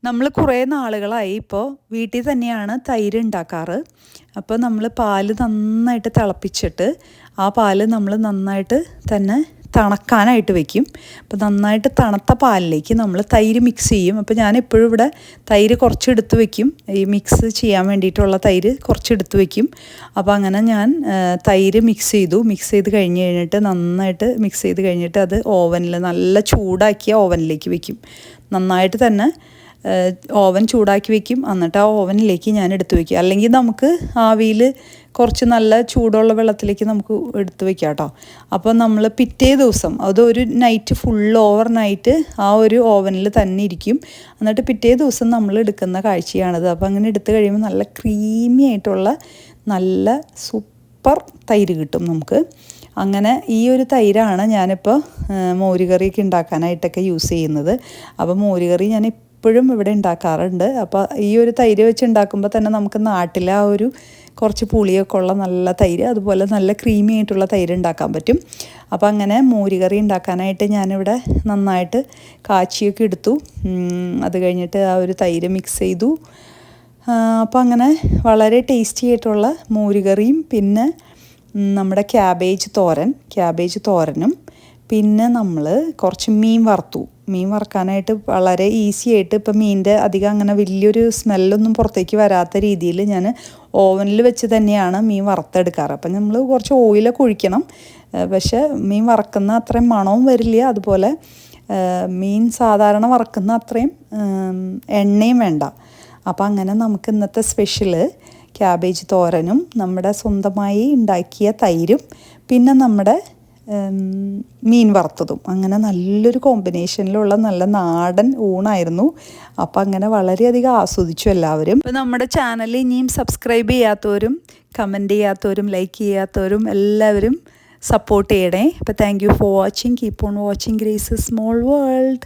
നമ്മൾ കുറേ നാളുകളായി ഇപ്പോൾ വീട്ടിൽ തന്നെയാണ് തൈര് ഉണ്ടാക്കാറ്. അപ്പോൾ നമ്മൾ പാല് നന്നായിട്ട് തിളപ്പിച്ചിട്ട് ആ പാല് നമ്മൾ നന്നായിട്ട് തന്നെ തണുക്കാനായിട്ട് വെക്കും. അപ്പോൾ നന്നായിട്ട് തണുത്ത പാലിലേക്ക് നമ്മൾ തൈര് മിക്സ് ചെയ്യും. അപ്പോൾ ഞാൻ എപ്പോഴും ഇവിടെ തൈര് കുറച്ചെടുത്ത് വെക്കും. ഈ മിക്സ് ചെയ്യാൻ വേണ്ടിയിട്ടുള്ള തൈര് കുറച്ചെടുത്ത് വെക്കും. അപ്പോൾ അങ്ങനെ ഞാൻ തൈര് മിക്സ് ചെയ്ത് കഴിഞ്ഞിട്ട് നന്നായിട്ട് മിക്സ് ചെയ്ത് കഴിഞ്ഞിട്ട് അത് ഓവനിൽ നല്ല ചൂടാക്കിയ ഓവനിലേക്ക് വെക്കും. നന്നായിട്ട് തന്നെ ഓവൻ ചൂടാക്കി വെക്കും. എന്നിട്ട് ആ ഓവനിലേക്ക് ഞാൻ എടുത്ത് വയ്ക്കും. അല്ലെങ്കിൽ നമുക്ക് ആവിയിൽ കുറച്ച് നല്ല ചൂടുള്ള വെള്ളത്തിലേക്ക് നമുക്ക് എടുത്ത് വെക്കാം കേട്ടോ. അപ്പോൾ നമ്മൾ പിറ്റേ ദിവസം അതൊരു നൈറ്റ് ഓവർ നൈറ്റ് ആ ഒരു ഓവനിൽ തന്നെ ഇരിക്കും. എന്നിട്ട് പിറ്റേ ദിവസം നമ്മൾ എടുക്കുന്ന കാഴ്ചയാണിത്. അപ്പോൾ അങ്ങനെ എടുത്ത് കഴിയുമ്പോൾ നല്ല ക്രീമി ആയിട്ടുള്ള നല്ല സൂപ്പർ തൈര് കിട്ടും നമുക്ക്. അങ്ങനെ ഈ ഒരു തൈരാണ് ഞാനിപ്പോൾ മോരുകറിയൊക്കെ ഉണ്ടാക്കാനായിട്ടൊക്കെ യൂസ് ചെയ്യുന്നത്. അപ്പോൾ മോരുകറി ഞാൻ എപ്പോഴും ഇവിടെ ഉണ്ടാക്കാറുണ്ട്. അപ്പോൾ ഈ ഒരു തൈര് വെച്ച് ഉണ്ടാക്കുമ്പോൾ തന്നെ നമുക്ക് നാട്ടിലെ ആ ഒരു കുറച്ച് പുളിയൊക്കെ ഉള്ള നല്ല തൈര്, അതുപോലെ നല്ല ക്രീമി ആയിട്ടുള്ള തൈര് ഉണ്ടാക്കാൻ പറ്റും. അപ്പോൾ അങ്ങനെ മോരുകറി ഉണ്ടാക്കാനായിട്ട് ഞാനിവിടെ നന്നായിട്ട് കാച്ചിയൊക്കെ എടുത്തു. അത് കഴിഞ്ഞിട്ട് ആ ഒരു തൈര് മിക്സ് ചെയ്തു. അപ്പോൾ അങ്ങനെ വളരെ ടേസ്റ്റി ആയിട്ടുള്ള മോരുകറിയും പിന്നെ നമ്മുടെ ക്യാബേജ് തോരനും പിന്നെ നമ്മൾ കുറച്ച് മീൻ വറുക്കാനായിട്ട് വളരെ ഈസി ആയിട്ട് ഇപ്പം മീനിൻ്റെ അധികം അങ്ങനെ വലിയൊരു സ്മെല്ലൊന്നും പുറത്തേക്ക് വരാത്ത രീതിയിൽ ഞാൻ ഓവനിൽ വെച്ച് തന്നെയാണ് മീൻ വറുത്തെടുക്കാറ്. അപ്പം നമ്മൾ കുറച്ച് ഓയിലൊക്കെ ഒഴിക്കണം. പക്ഷേ മീൻ വറക്കുന്ന അത്രയും മണവും വരില്ല. അതുപോലെ മീൻ സാധാരണ വറക്കുന്ന അത്രയും എണ്ണയും വേണ്ട. അപ്പം അങ്ങനെ നമുക്ക് ഇന്നത്തെ സ്പെഷ്യല് ക്യാബേജ് തോരനും നമ്മുടെ സ്വന്തമായി ഉണ്ടാക്കിയ തൈരും പിന്നെ നമ്മുടെ മീൻ വറുത്തതും, അങ്ങനെ നല്ലൊരു കോമ്പിനേഷനിലുള്ള നല്ല നാടൻ ഊണായിരുന്നു. അപ്പം അങ്ങനെ വളരെയധികം ആസ്വദിച്ചു എല്ലാവരും. ഇപ്പോൾ നമ്മുടെ ചാനൽ ഇനിയും സബ്സ്ക്രൈബ് ചെയ്യാത്തവരും കമൻറ്റ് ചെയ്യാത്തവരും ലൈക്ക് ചെയ്യാത്തവരും എല്ലാവരും സപ്പോർട്ട് ചെയ്യണേ. അപ്പോൾ thank you for watching. Keep on watching grace small world.